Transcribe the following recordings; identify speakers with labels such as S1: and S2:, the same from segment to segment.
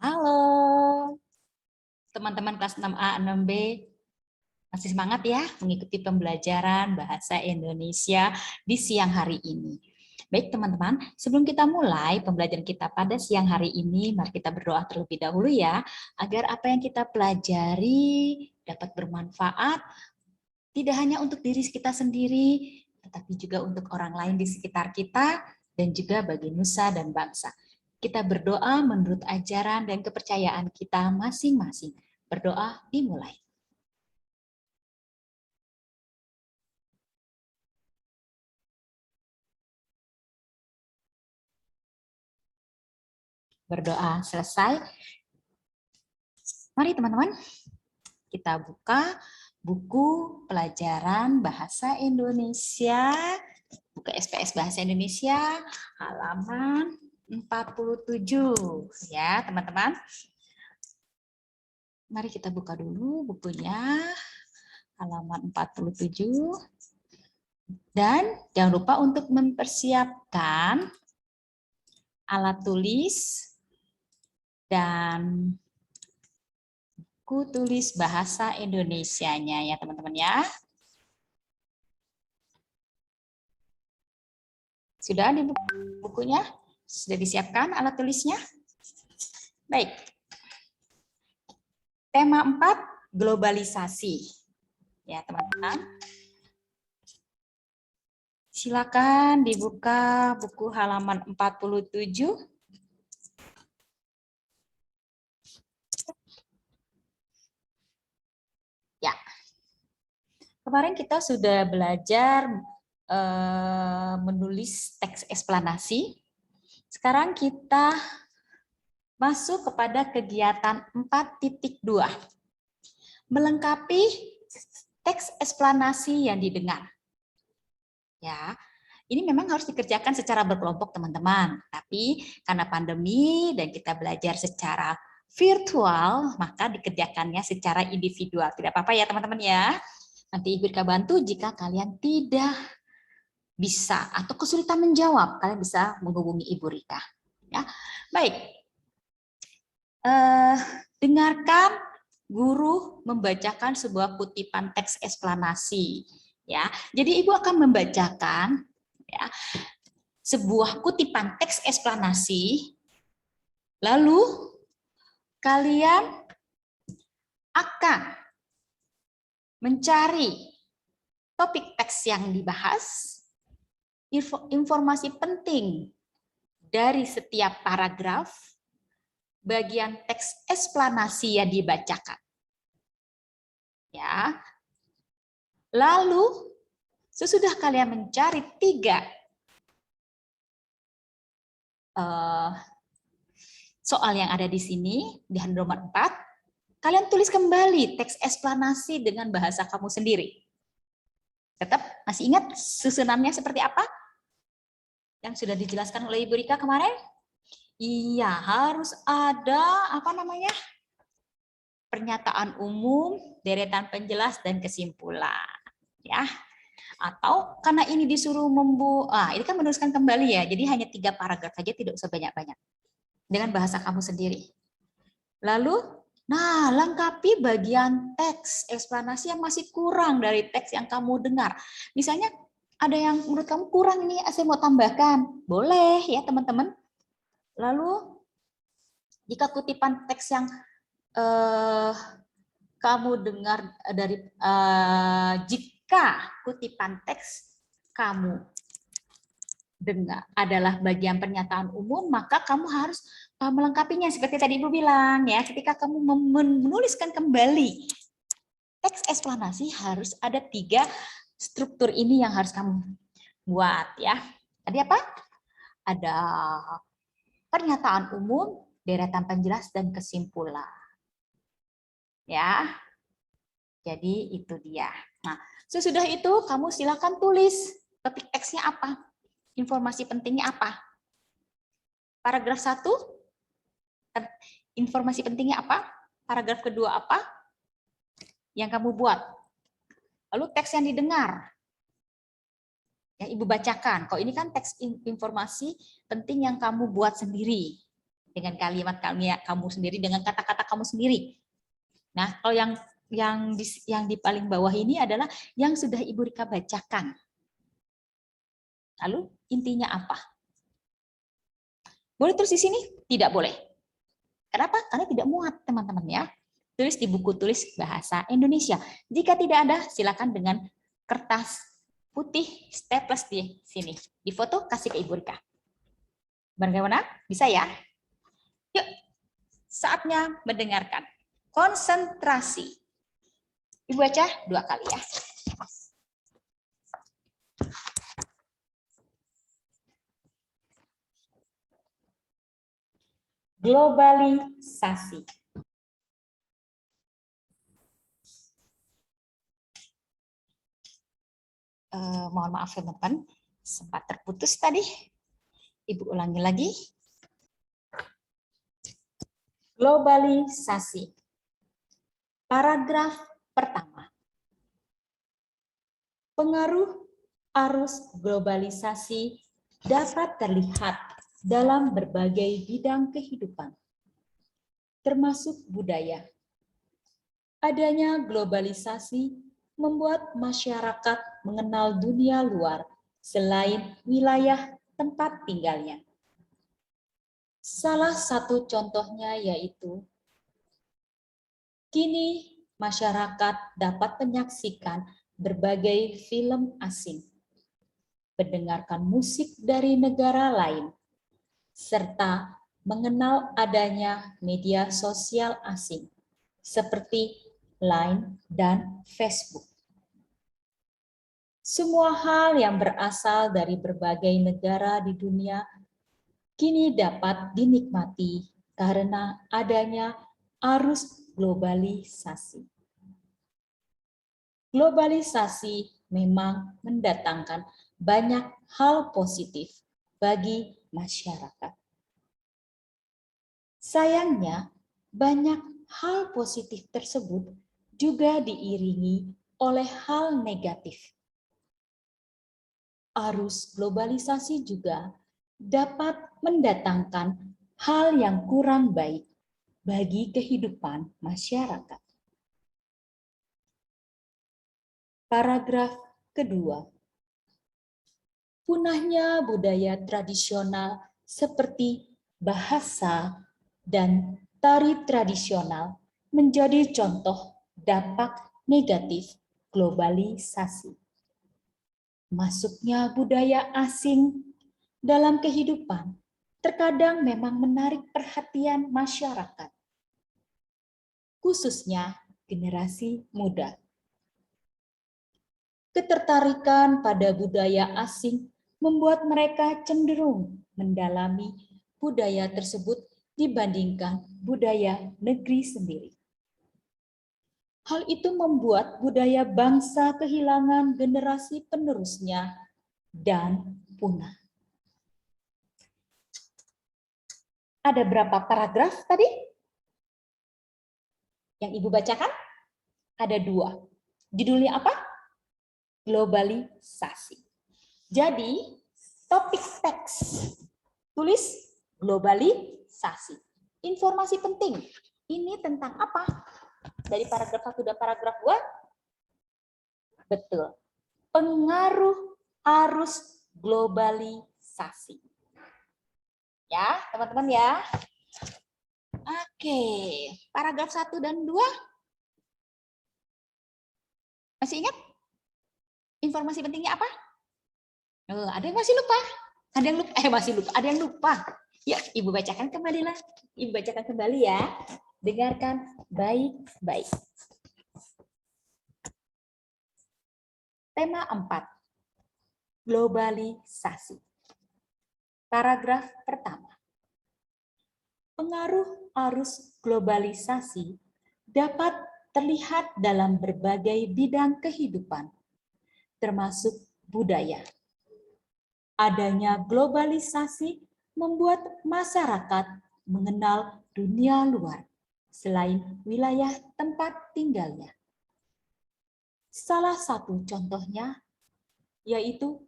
S1: Halo, teman-teman kelas 6A, 6B. Masih semangat ya mengikuti pembelajaran bahasa Indonesia di siang hari ini. Baik teman-teman, sebelum kita mulai pembelajaran kita pada siang hari ini, mari kita berdoa terlebih dahulu ya, agar apa yang kita pelajari dapat bermanfaat, tidak hanya untuk diri kita sendiri, tetapi juga untuk orang lain di sekitar kita, dan juga bagi nusa dan bangsa. Kita berdoa menurut ajaran dan kepercayaan kita masing-masing. Berdoa dimulai. Berdoa selesai. Mari teman-teman, kita buka buku pelajaran bahasa Indonesia, buku SPS Bahasa Indonesia, halaman 47. Ya, teman-teman. Mari kita buka dulu bukunya, halaman 47. Dan jangan lupa untuk mempersiapkan alat tulis dan buku tulis bahasa Indonesianya ya teman-teman ya. Sudah di bukunya? Sudah disiapkan alat tulisnya? Baik. Tema 4, globalisasi. Ya teman-teman. Silakan dibuka buku halaman 47. Ya. Kemarin kita sudah belajar menulis teks eksplanasi. Sekarang kita masuk kepada kegiatan 4.2. Melengkapi teks eksplanasi yang didengar. Ya, ini memang harus dikerjakan secara berkelompok teman-teman. Tapi karena pandemi dan kita belajar secara virtual, maka dikerjakannya secara individual. Tidak apa-apa ya teman-teman ya. Nanti Ibu Rika bantu jika kalian tidak bisa atau kesulitan menjawab, kalian bisa menghubungi Ibu Rika. Ya, baik. Dengarkan guru membacakan sebuah kutipan teks eksplanasi. Ya, jadi Ibu akan membacakan ya, sebuah kutipan teks eksplanasi, lalu kalian akan mencari topik teks yang dibahas, informasi penting dari setiap paragraf, bagian teks eksplanasi yang dibacakan. Ya. Lalu sesudah kalian mencari 3 soal yang ada di sini, di nomor 4, kalian tulis kembali teks eksplanasi dengan bahasa kamu sendiri. Tetap masih ingat susunannya seperti apa? Yang sudah dijelaskan oleh Ibu Rika kemarin? Iya, harus ada apa namanya? Pernyataan umum, deretan penjelas dan kesimpulan. Ya. Atau karena ini disuruh ini kan menuliskan kembali ya, jadi hanya 3 paragraf saja, tidak usah banyak-banyak. Dengan bahasa kamu sendiri. Lalu, lengkapi bagian teks eksplanasi yang masih kurang dari teks yang kamu dengar. Misalnya, ada yang menurut kamu kurang ini, saya mau tambahkan. Boleh ya teman-teman. Lalu, jika kutipan teks yang kamu dengar dari jika kutipan teks kamu dengar adalah bagian pernyataan umum, maka kamu harus melengkapinya seperti tadi Ibu bilang ya. Ketika kamu menuliskan kembali teks eksplanasi, harus ada 3 struktur ini yang harus kamu buat ya. Tadi apa? Ada pernyataan umum, deretan penjelas dan kesimpulan. Ya. Jadi itu dia. Nah, sesudah itu kamu silakan tulis topik teksnya apa? Informasi pentingnya apa? Paragraf 1, informasi pentingnya apa? Paragraf kedua apa? Yang kamu buat. Lalu teks yang didengar. Yang Ibu bacakan. Kalau ini kan teks informasi penting yang kamu buat sendiri. dengan kalimat kamu sendiri, dengan kata-kata kamu sendiri. Nah, kalau yang di paling bawah ini adalah yang sudah Ibu Rika bacakan. Lalu intinya apa? Boleh tulis di sini? Tidak boleh. Kenapa? Karena tidak muat, teman-teman ya. Tulis di buku tulis bahasa Indonesia. Jika tidak ada, silakan dengan kertas putih staples di sini. Di foto kasih ke Ibu Rika. Bagaimana? Bisa ya? Yuk, saatnya mendengarkan. Konsentrasi. Ibu baca 2 kali ya. Globalisasi. Mohon maaf teman-teman, sempat terputus tadi. Ibu ulangi lagi. Globalisasi. Paragraf pertama. Pengaruh arus globalisasi dapat terlihat dalam berbagai bidang kehidupan, termasuk budaya. Adanya globalisasi membuat masyarakat mengenal dunia luar selain wilayah tempat tinggalnya. Salah satu contohnya yaitu kini masyarakat dapat menyaksikan berbagai film asing, mendengarkan musik dari negara lain, serta mengenal adanya media sosial asing seperti Line dan Facebook. Semua hal yang berasal dari berbagai negara di dunia kini dapat dinikmati karena adanya arus globalisasi. Globalisasi memang mendatangkan banyak hal positif bagi masyarakat. Sayangnya, banyak hal positif tersebut juga diiringi oleh hal negatif. Arus globalisasi juga dapat mendatangkan hal yang kurang baik bagi kehidupan masyarakat. Paragraf kedua. Punahnya budaya tradisional seperti bahasa dan tari tradisional menjadi contoh dampak negatif globalisasi. Masuknya budaya asing dalam kehidupan terkadang memang menarik perhatian masyarakat, khususnya generasi muda. Ketertarikan pada budaya asing membuat mereka cenderung mendalami budaya tersebut dibandingkan budaya negeri sendiri. Hal itu membuat budaya bangsa kehilangan generasi penerusnya dan punah. Ada berapa paragraf tadi yang Ibu bacakan? Ada 2. Judulnya apa? Globalisasi. Jadi, topik teks. Tulis globalisasi. Informasi penting. Ini tentang apa? Dari paragraf 1 dan paragraf 2? Betul. Pengaruh arus globalisasi. Ya, teman-teman ya. Oke, paragraf 1 dan 2. Masih ingat? Informasi pentingnya apa? Ada yang masih lupa? Ada yang lupa? Masih lupa. Ada yang lupa. Ya, Ibu bacakan kembali lah. Ibu bacakan kembali ya. Dengarkan baik-baik. Tema 4. Globalisasi. Paragraf pertama. Pengaruh arus globalisasi dapat terlihat dalam berbagai bidang kehidupan, termasuk budaya. Adanya globalisasi membuat masyarakat mengenal dunia luar selain wilayah tempat tinggalnya. Salah satu contohnya yaitu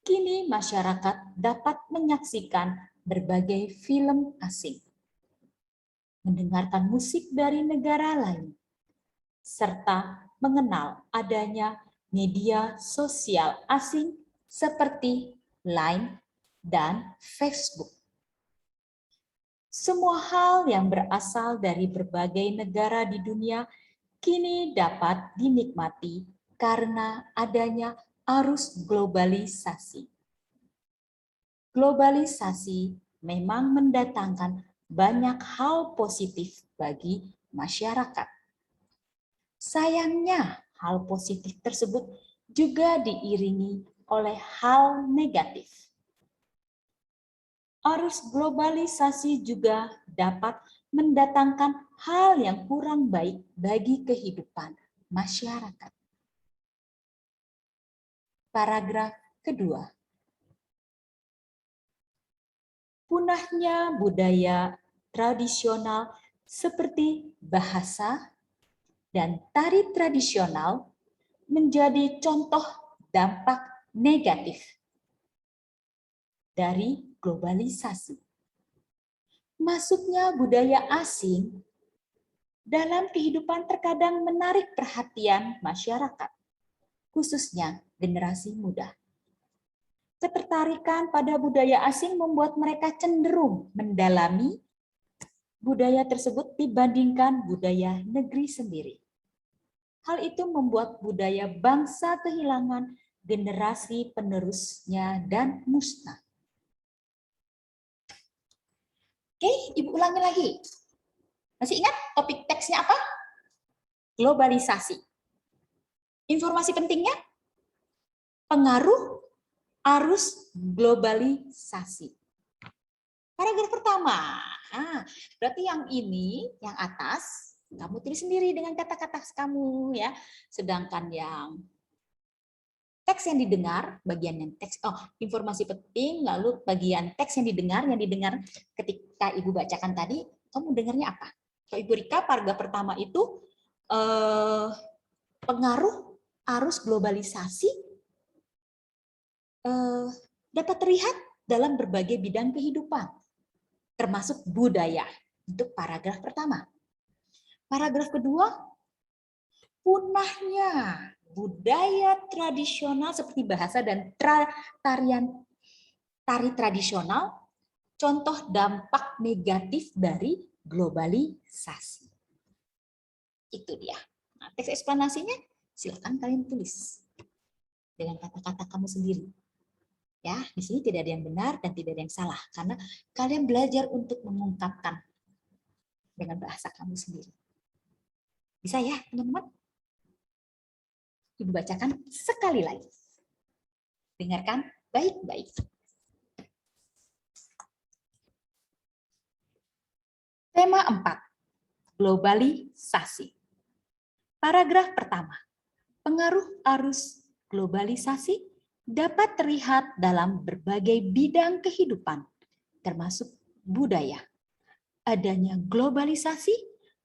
S1: kini masyarakat dapat menyaksikan berbagai film asing, mendengarkan musik dari negara lain, serta mengenal adanya media sosial asing seperti Line dan Facebook. Semua hal yang berasal dari berbagai negara di dunia kini dapat dinikmati karena adanya arus globalisasi. Globalisasi memang mendatangkan banyak hal positif bagi masyarakat. Sayangnya, hal positif tersebut juga diiringi oleh hal negatif. Arus globalisasi juga dapat mendatangkan hal yang kurang baik bagi kehidupan masyarakat. Paragraf kedua. Punahnya budaya tradisional seperti bahasa dan tari tradisional menjadi contoh dampak negatif dari globalisasi. Masuknya budaya asing dalam kehidupan terkadang menarik perhatian masyarakat, khususnya generasi muda. Ketertarikan pada budaya asing membuat mereka cenderung mendalami budaya tersebut dibandingkan budaya negeri sendiri. Hal itu membuat budaya bangsa kehilangan generasi penerusnya dan musnah. Oke, Ibu ulangi lagi. Masih ingat topik teksnya apa? Globalisasi. Informasi pentingnya? Pengaruh arus globalisasi. Paragraf pertama. Berarti yang ini, yang atas, kamu tulis sendiri dengan kata-kata kamu ya. Sedangkan yang teks yang didengar, bagian yang teks, informasi penting, lalu bagian teks yang didengar ketika Ibu bacakan tadi, kamu dengarnya apa? Kalau Ibu Rika, paragraf pertama itu pengaruh arus globalisasi dapat terlihat dalam berbagai bidang kehidupan, termasuk budaya. Untuk paragraf pertama. Paragraf kedua, punahnya budaya tradisional seperti bahasa dan tari tradisional, contoh dampak negatif dari globalisasi. Itu dia. Nah, teks eksplanasinya silakan kalian tulis dengan kata-kata kamu sendiri. Ya, di sini tidak ada yang benar dan tidak ada yang salah karena kalian belajar untuk mengungkapkan dengan bahasa kamu sendiri. Bisa ya, teman-teman? Ibu bacakan sekali lagi. Dengarkan baik-baik. Tema 4. Globalisasi. Paragraf pertama. Pengaruh arus globalisasi dapat terlihat dalam berbagai bidang kehidupan, termasuk budaya. Adanya globalisasi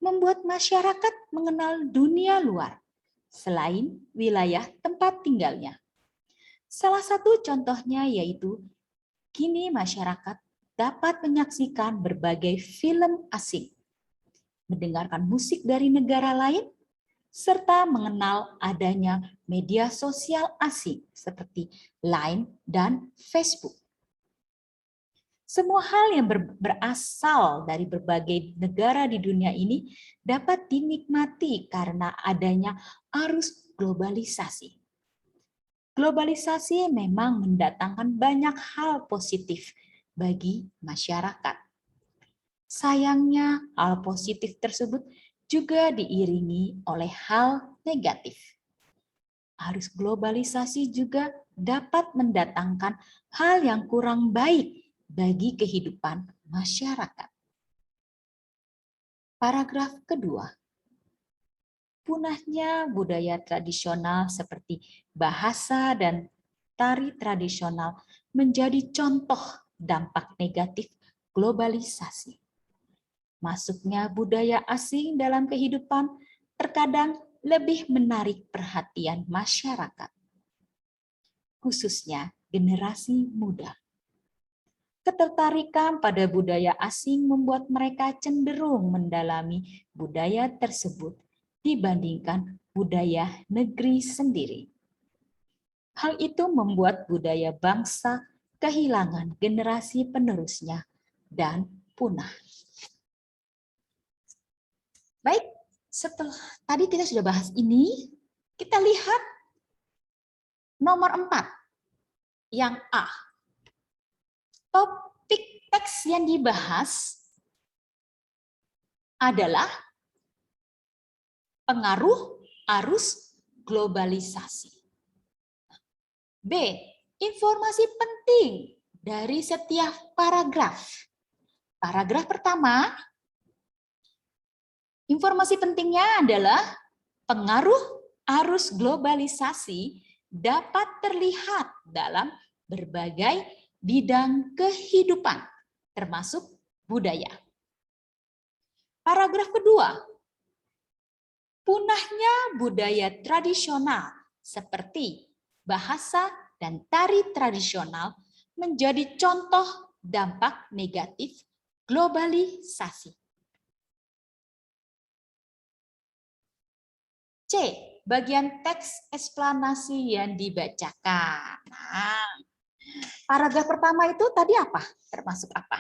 S1: membuat masyarakat mengenal dunia luar, selain wilayah tempat tinggalnya. Salah satu contohnya yaitu, kini masyarakat dapat menyaksikan berbagai film asing, mendengarkan musik dari negara lain, serta mengenal adanya media sosial asing seperti Line dan Facebook. Semua hal yang berasal dari berbagai negara di dunia ini dapat dinikmati karena adanya arus globalisasi. Globalisasi memang mendatangkan banyak hal positif bagi masyarakat. Sayangnya, hal positif tersebut juga diiringi oleh hal negatif. Arus globalisasi juga dapat mendatangkan hal yang kurang baik bagi kehidupan masyarakat. Paragraf kedua. Punahnya budaya tradisional seperti bahasa dan tari tradisional menjadi contoh dampak negatif globalisasi. Masuknya budaya asing dalam kehidupan terkadang lebih menarik perhatian masyarakat, khususnya generasi muda. Ketertarikan pada budaya asing membuat mereka cenderung mendalami budaya tersebut dibandingkan budaya negeri sendiri. Hal itu membuat budaya bangsa kehilangan generasi penerusnya dan punah. Baik, setelah tadi kita sudah bahas ini, kita lihat nomor 4, yang A. Topik teks yang dibahas adalah pengaruh arus globalisasi. B. Informasi penting dari setiap paragraf. Paragraf pertama, informasi pentingnya adalah pengaruh arus globalisasi dapat terlihat dalam berbagai bidang kehidupan, termasuk budaya. Paragraf kedua, punahnya budaya tradisional seperti bahasa dan tari tradisional menjadi contoh dampak negatif globalisasi. C. Bagian teks eksplanasi yang dibacakan. Nah, paragraf pertama itu tadi apa? Termasuk apa?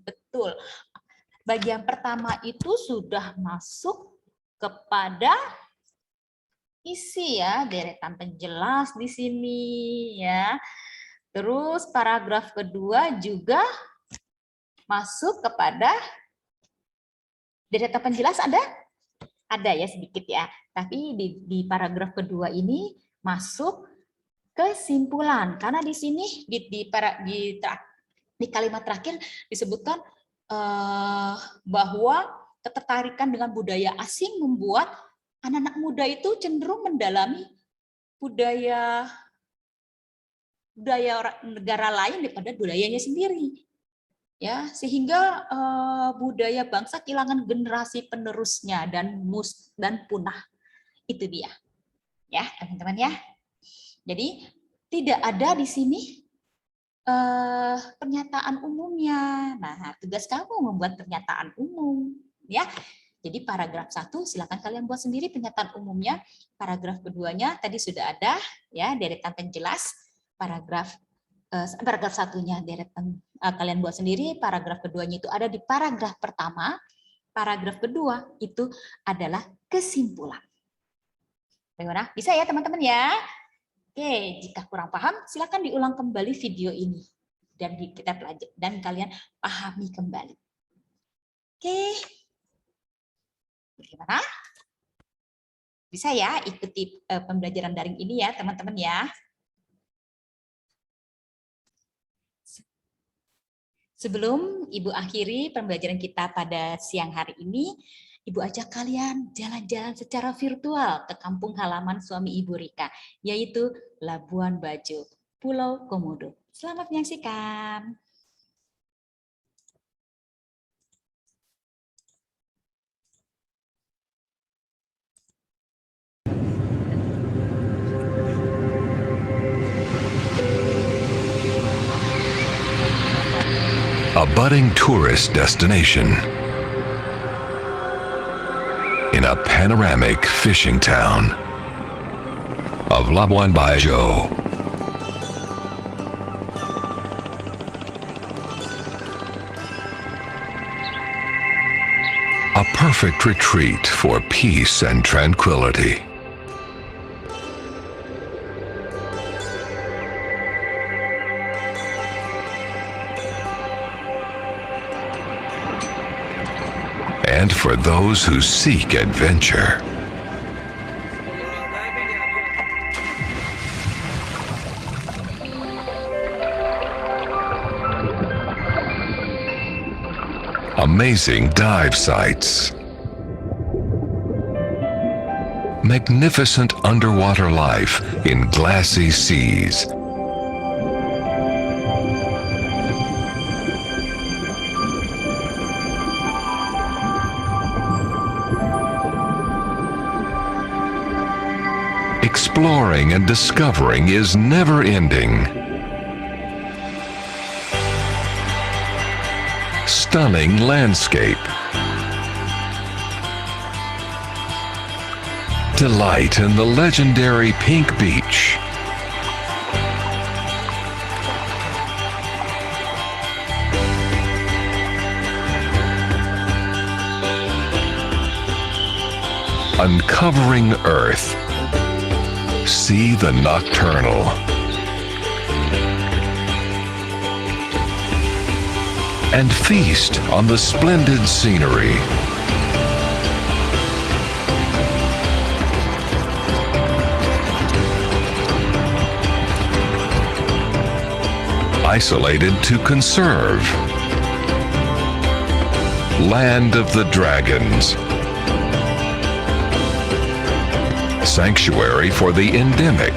S1: Betul. Bagian pertama itu sudah masuk kepada isi ya, deretan penjelas di sini ya. Terus paragraf kedua juga masuk kepada deretan penjelas ada ya sedikit ya. Tapi di paragraf kedua ini masuk kesimpulan karena di sini di kalimat terakhir disebutkan bahwa ketertarikan dengan budaya asing membuat anak-anak muda itu cenderung mendalami budaya negara lain daripada budayanya sendiri, ya sehingga budaya bangsa kehilangan generasi penerusnya dan punah. Itu dia, ya teman-teman ya. Jadi tidak ada di sini pernyataan umumnya. Nah, tugas kamu membuat pernyataan umum, ya. Jadi paragraf 1 silakan kalian buat sendiri pernyataan umumnya. Paragraf keduanya tadi sudah ada ya deretan penjelas. Paragraf satunya deretan kalian buat sendiri. Paragraf keduanya itu ada di paragraf pertama. Paragraf kedua itu adalah kesimpulan. Bagaimana? Bisa ya teman-teman ya? Oke, jika kurang paham silakan diulang kembali video ini dan kita pelajari dan kalian pahami kembali. Oke. Bagaimana? Bisa ya ikuti pembelajaran daring ini ya teman-teman ya. Sebelum Ibu akhiri pembelajaran kita pada siang hari ini, Ibu ajak kalian jalan-jalan secara virtual ke kampung halaman suami Ibu Rika, yaitu Labuan Bajo, Pulau Komodo. Selamat menyaksikan.
S2: A budding tourist destination in a panoramic fishing town of Labuan Bajo. A perfect retreat for peace and tranquility. And for those who seek adventure. Amazing dive sites. Magnificent underwater life in glassy seas. Exploring and discovering is never ending. stunning landscape. Delight in the legendary Pink Beach. Uncovering Earth. See the nocturnal. And feast on the splendid scenery. Isolated to conserve. Land of the Dragons. Sanctuary for the endemic.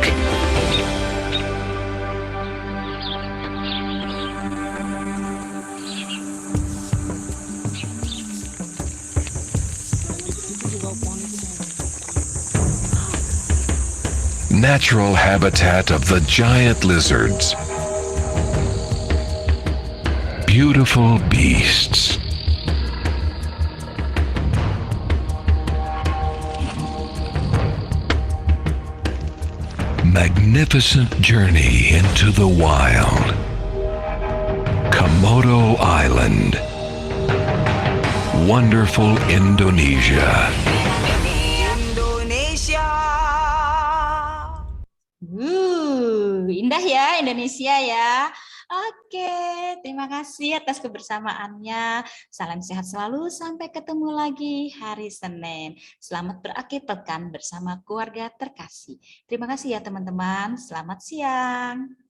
S2: Natural habitat of the giant lizards. Beautiful beasts. Magnificent journey into the wild. Komodo Island. Wonderful Indonesia.
S1: Indah ya Indonesia ya. Oke, terima kasih atas kebersamaannya. Salam sehat selalu, sampai ketemu lagi hari Senin. Selamat berakhir pekan bersama keluarga terkasih. Terima kasih ya teman-teman, selamat siang.